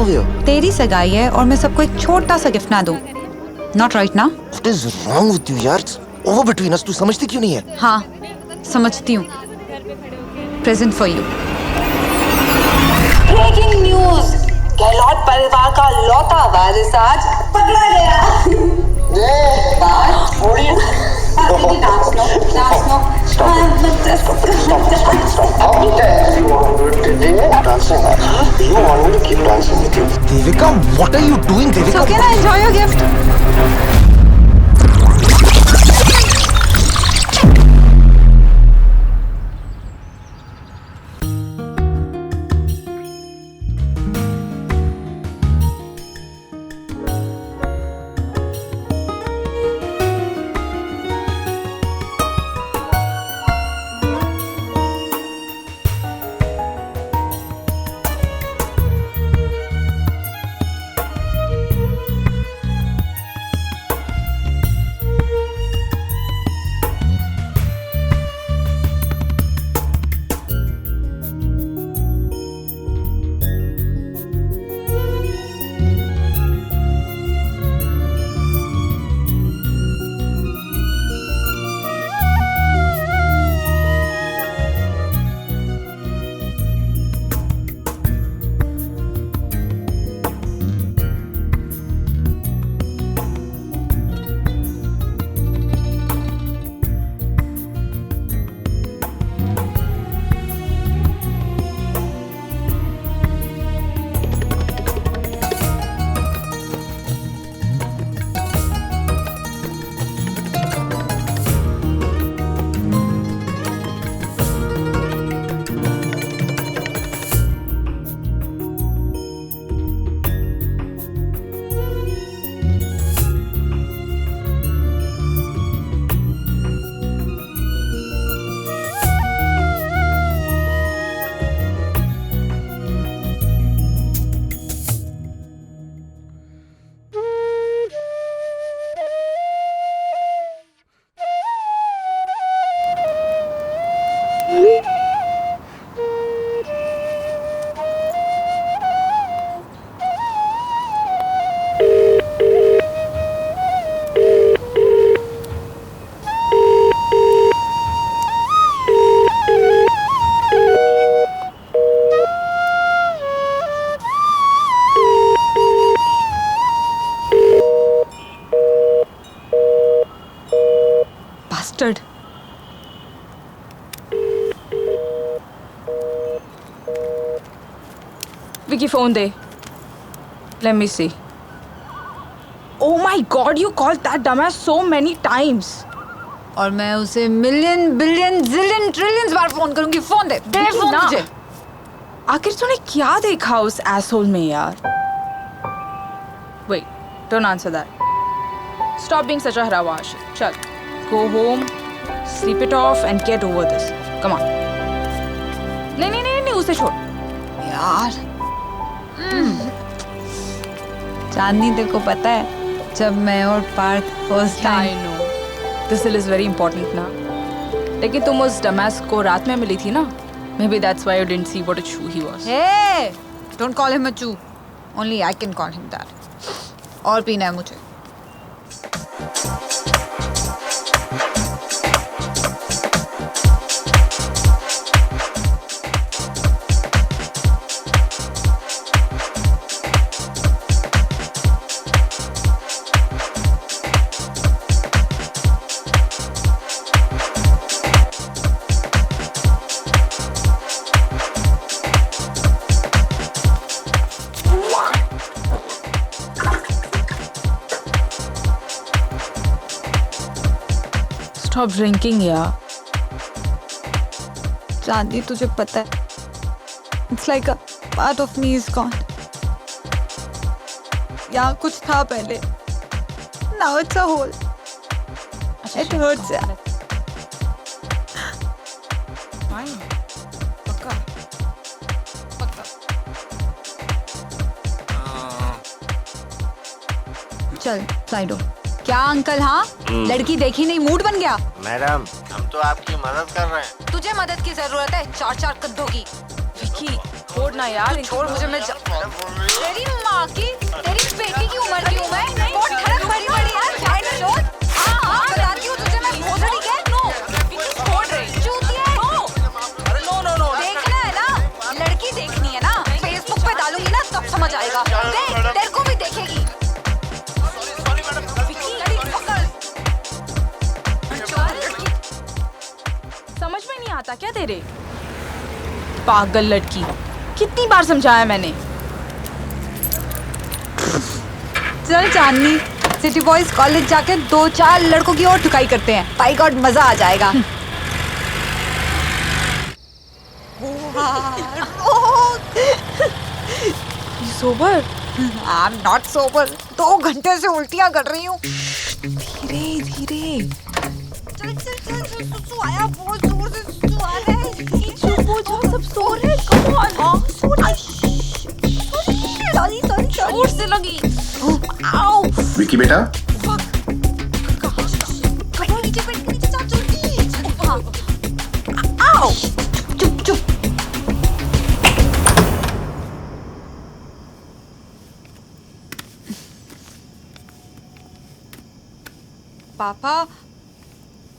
गए हो? तेरी सगाई है और मैं सबको एक छोटा सा गिफ्ट ना दूं? Not right now? What is wrong with you यार? Over between us, तू समझती क्यों नहीं है? हाँ, समझती हूँ. Present for you. Breaking news, Gehlot परिवार का लौता वारिस आज पकड़ा गया। बात थोड़ी डांस नो Devika, what are you doing, Devika? So can I enjoy your gift? Bastard. Vicky, phone de. Let me see. Oh my God, you called that dumbass so many times. और मैं उसे मिलियन बिलियन जिलियन ट्रिलियन बार phone करूंगी. Phone दे phone ना। मुझे. आखिर तूने क्या देखा उस asshole में यार? Wait, don't answer that. Stop being such a harawash. Chal, go home, sleep it off and get over this. Come on. नहीं, उसे छोड़. यार. चांदनी, तेरे को पता है जब मैं और Parth first I time. know. This is very important ना. लेकिन तुम उस dumbass को रात में मिली थी ना? Maybe that's why you didn't see what a chew he was. Hey, don't call him a chew. Only I can call him that. और पीना है मुझे. Stop drinking यार. चांदनी, तुझे पता है It's like a part of me is gone. यहाँ कुछ था पहले. Now it's a hole. It hurts यार. Fine. पक्का. चल साइड हो. क्या अंकल? हाँ, लड़की देखी नहीं, मूड बन गया. मैडम, हम तो आपकी मदद कर रहे हैं. तुझे मदद की जरूरत है 4-4 कद्दों की. विकी, छोड़ ना यार. छोड़ मुझे. मैं तेरी देख, तेरे को भी देखेगी। समझ में नहीं आता क्या तेरे? पागल लड़की, कितनी बार समझाया मैंने। चल चांदनी, सिटी बॉयज कॉलेज जाके 2-4 लड़कों की और ठुकाई करते हैं। बाय गॉड मजा आ जाएगा। Sober? I am not sober. 2 घंटे से उल्टियां कर रही हूँ। धीरे धीरे। चल चल चल, सुसु आया, बहुत जोर से सुसु आ रहा है। चुप हो जाओ, सब सो रहे हैं। Come on. सॉरी सॉरी जोर से लगी। आओ। विकी बेटा, कपड़ों नीचे पेट के नीचे जा जल्दी। आओ। चुप चुप। पापा,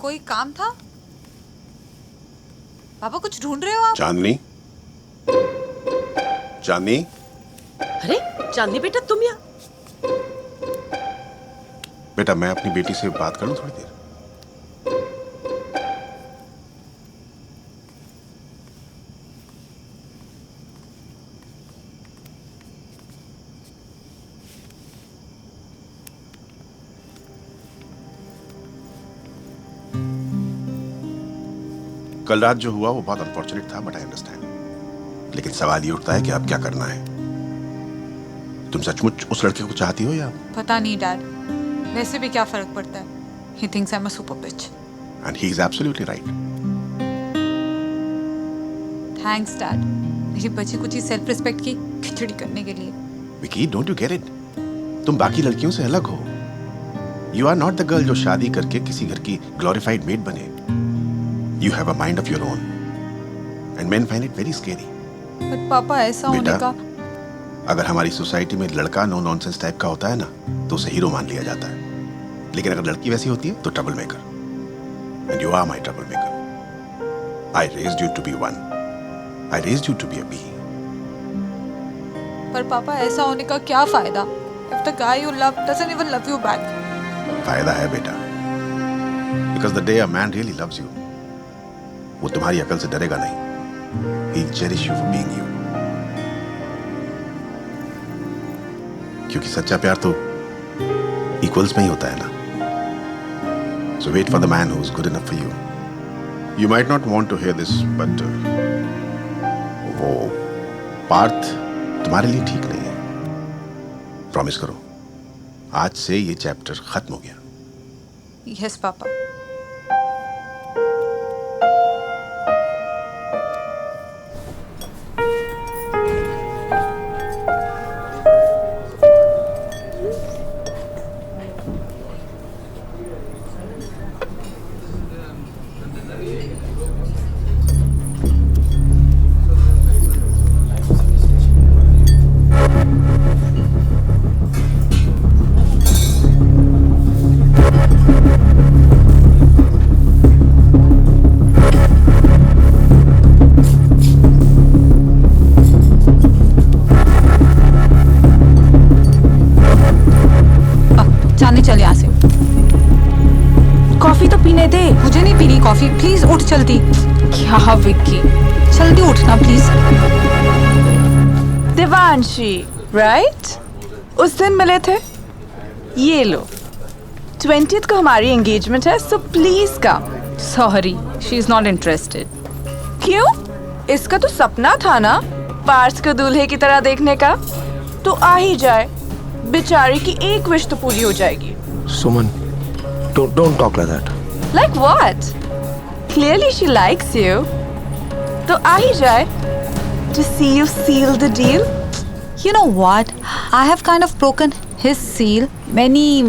कोई काम था? पापा कुछ ढूंढ रहे हो आप? चांदनी, चांदनी, अरे चांदनी बेटा, तुम यहाँ? बेटा मैं अपनी बेटी से बात करूं थोड़ी देर? कल रात जो हुआ वो बहुत अनफॉर्चुनेट था, बट आई अंडरस्टैंड। लेकिन सवाल ये उठता है कि अब क्या करना है। तुम सचमुच उस लड़के को चाहती हो या? पता नहीं डैड, वैसे भी क्या फर्क पड़ता है। He thinks I'm a super bitch. And he is absolutely right. Thanks dad, मेरी बची कुछ सेल्फ रिस्पेक्ट की खिचड़ी करने के लिए। Vicky, don't you get it? तुम बाकी लड़कियों से अलग हो। You are not the girl जो शादी करके किसी घर की ग्लोरिफाइड मेड बने। You have a mind of your own, and men find it very scary. But पापा ऐसा होने का। अगर हमारी सोसाइटी में लड़का नो नॉनसेंस टाइप का होता है ना, तो उसे हीरो मान लिया जाता है। लेकिन अगर लड़की वैसी होती है तो trouble maker. And you are my trouble maker. I raised you to be one. I raised you to be a bee. पर पापा ऐसा होने का क्या फायदा? If the guy you love doesn't even love you back. फायदा है बेटा, because the day a man really loves you, वो तुम्हारी अकल से डरेगा नहीं। He'll cherish you for being you. क्योंकि सच्चा प्यार तो इक्वल्स में ही होता है ना। So wait for the man who's good enough for you. You might not want to hear this, but वो पार्थ तुम्हारे लिए ठीक नहीं है। प्रॉमिस करो, आज से ये चैप्टर खत्म हो गया। Yes पापा। चल यहाँ से। कॉफी तो पीने दे। मुझे नहीं पीनी कॉफी, प्लीज उठ जल्दी। क्या विक्की, जल्दी उठना प्लीज। देवांशी, राइट? उस दिन मिले थे। ये लो, 20th को हमारी एंगेजमेंट है, so please come. Sorry, she is not interested. क्यों? इसका तो सपना था ना पार्थ को दूल्हे की तरह देखने का। तो आ ही जाए, बेचारी की एक विश तो पूरी हो जाएगी। Suman, don't talk like that. Like what? Clearly she likes you. तो आ ही जाए to see you seal the deal. You know what? I have kind of broken his seal many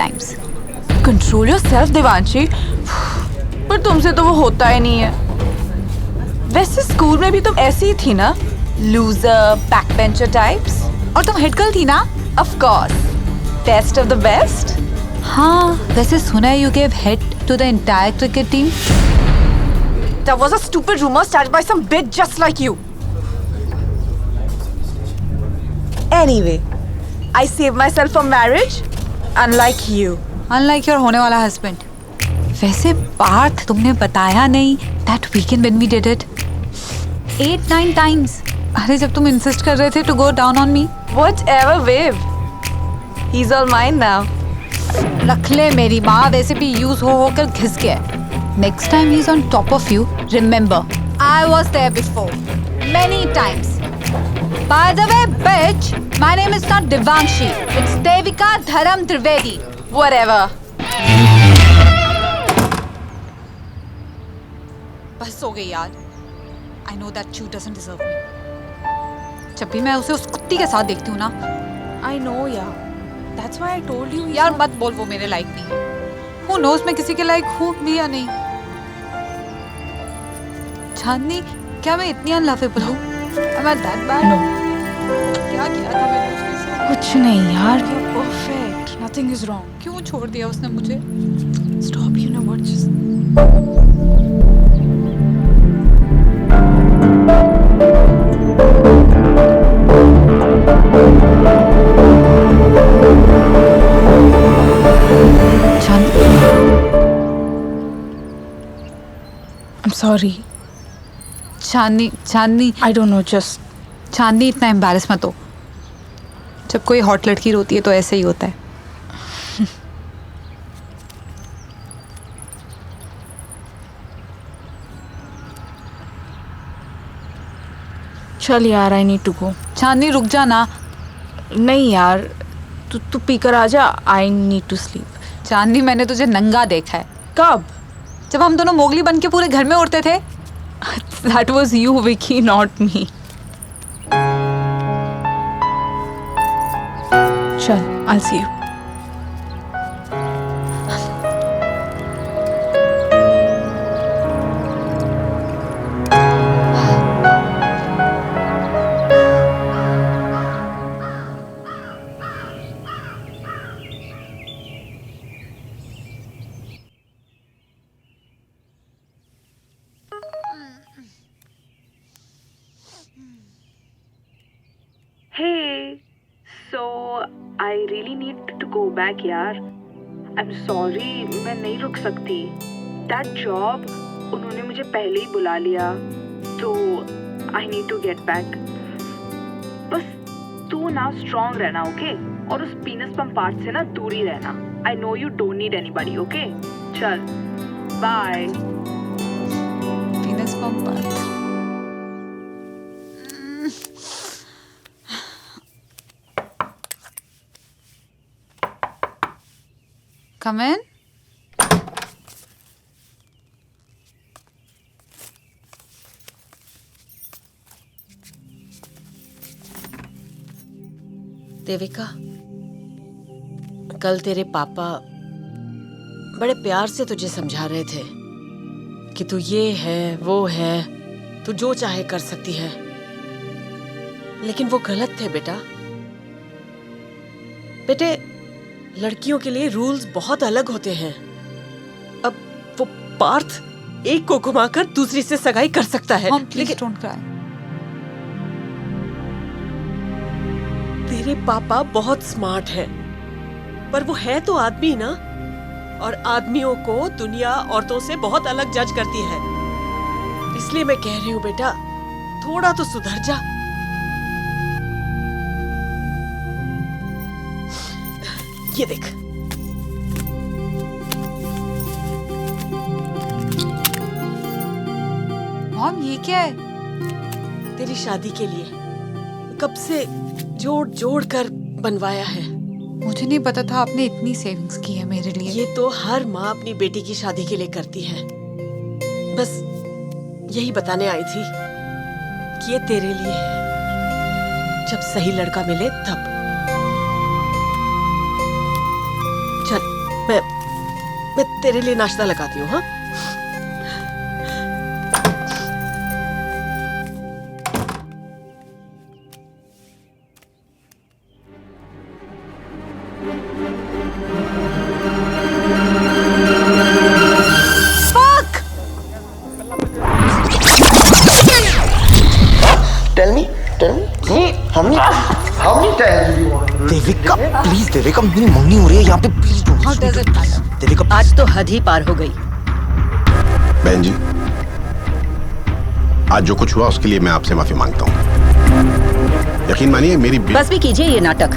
times. Control yourself, Devanshi. पर तुमसे तो वो होता ही नहीं है। वैसे स्कूल में भी तुम ऐसी ही थी ना, लूजर, बैकबेंचर टाइप्स। और तुम हेड गर्ल थी ना? Of course, best of the best. हाँ, वैसे सुना है you gave head to the entire cricket team. That was a stupid rumor started by some bitch just like you. Anyway, I saved myself for marriage, unlike you. Unlike your होने वाला husband. वैसे पार्थ तुमने बताया नहीं that weekend when we did it 8-9 times. अरे जब तुम insist कर रहे थे to go down on me. Whatever, babe. He's all mine now. रख ले मेरी माँ वैसे भी यूज हो होकर घिस गया. Next time he's on top of you, remember I was there before many times. By the way, bitch, my name is not Devangshi. It's Devika Dharam Trivedi. Whatever. बस हो गई यार. I know that Chew doesn't deserve me. जब भी मैं उसे उस कुत्ती के साथ देखती हूँ ना, I know, yeah. That's why I told you. यार मत बोल वो मेरे लायक नहीं है. Who knows मैं किसी के लायक हूँ भी या नहीं. चांदनी, क्या मैं इतनी अनलवेबल हूँ? Am I that bad? No. क्या किया था मैंने उसके साथ? कुछ नहीं यार. You're perfect. Nothing is wrong. क्यों छोड़ दिया उसने मुझे? Stop. You know what? Just. I'm sorry. Chandni I don't know. Just. चांदनी इतना एम्बैरेस मत हो. जब कोई हॉट लड़की रोती है तो ऐसे ही होता है. चल यार, I need to go. चांदनी रुक जा ना. नहीं यार, तू पी कर आ जा. I need to sleep. चांदनी मैंने तुझे नंगा देखा है. कब? जब हम दोनों मोगली बन के पूरे घर में उड़ते थे. That was you, Vicky, not me. चल, I'll see you. Hey, so I really need to go back यार. I'm sorry, मैं नहीं रुक सकती. That job, उन्होंने मुझे पहले ही बुला लिया. तो I need to get back. बस तू ना strong रहना, okay? और उस penis pump part से ना दूर ही रहना. I know you don't need anybody, okay? चल, bye. Penis pump part. Come in. Devika, कल तेरे पापा बड़े प्यार से तुझे समझा रहे थे कि तू ये है वो है, तू जो चाहे कर सकती है. लेकिन वो गलत थे बेटा. बेटे, लड़कियों के लिए रूल्स बहुत अलग होते हैं. अब वो पार्थ एक को घुमाकर दूसरी से सगाई कर सकता है. Please don't cry. तेरे पापा बहुत स्मार्ट हैं, पर वो है तो आदमी ना. और आदमियों को दुनिया औरतों से बहुत अलग जज करती है. इसलिए मैं कह रही हूँ बेटा, थोड़ा तो सुधर जा. ये देख, मॉम ये क्या है? तेरी शादी के लिए कब से जोड़ जोड़ कर बनवाया है. मुझे नहीं पता था आपने इतनी सेविंग्स की है मेरे लिए. ये तो हर माँ अपनी बेटी की शादी के लिए करती है. बस यही बताने आई थी कि ये तेरे लिए है. जब सही लड़का मिले तब. चल, मैं तेरे लिए नाश्ता लगाती हूँ. हाँ, Tell me, Devika please, Devika मेरी मंगनी हो रही है यहाँ पे, please How does it matter? Devika आज तो हद ही पार हो गई। बहन जी, आज जो कुछ हुआ उसके लिए मैं आपसे माफी मांगता हूँ। यकीन मानिए मेरी बस भी कीजिए ये नाटक,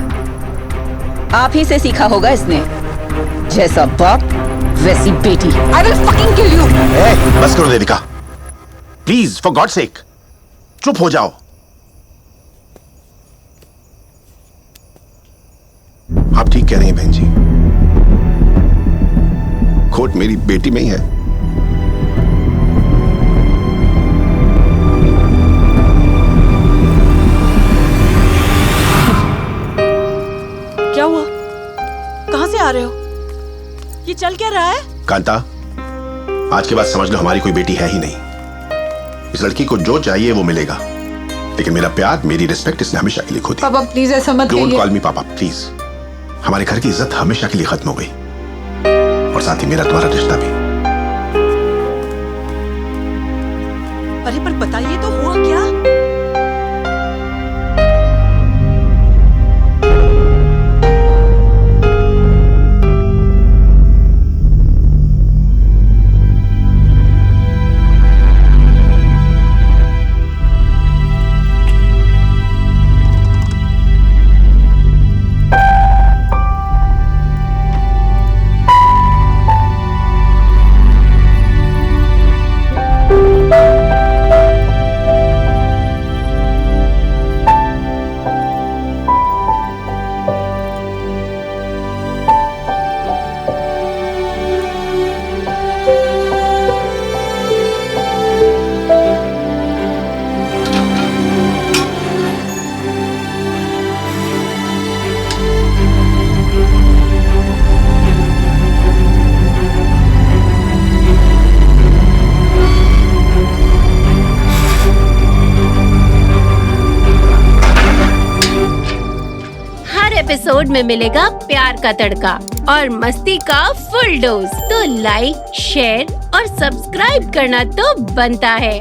आप ही से सीखा होगा इसने। जैसा बाप वैसी बेटी। I will fucking kill you. बस करो Devika, please for God sake चुप हो जाओ। आप ठीक कह रही हैं बहन जी, खोट मेरी बेटी में ही है। क्या हुआ? कहाँ से आ रहे हो? ये चल क्या रहा है? कांता, आज के बाद समझ लो हमारी कोई बेटी है ही नहीं। इस लड़की को जो चाहिए वो मिलेगा, लेकिन मेरा प्यार, मेरी रिस्पेक्ट इसने हमेशा के लिए खो दी। पापा प्लीज ऐसा मत डोंट कहिए। कॉल मी पापा प्लीज। हमारे घर की इज्जत हमेशा के लिए खत्म हो गई, और साथ ही मेरा तुम्हारा रिश्ता भी। अरे पर बताइए तो हुआ क्या? एपिसोड में मिलेगा प्यार का तड़का और मस्ती का फुल डोज। तो लाइक, शेयर और सब्सक्राइब करना तो बनता है।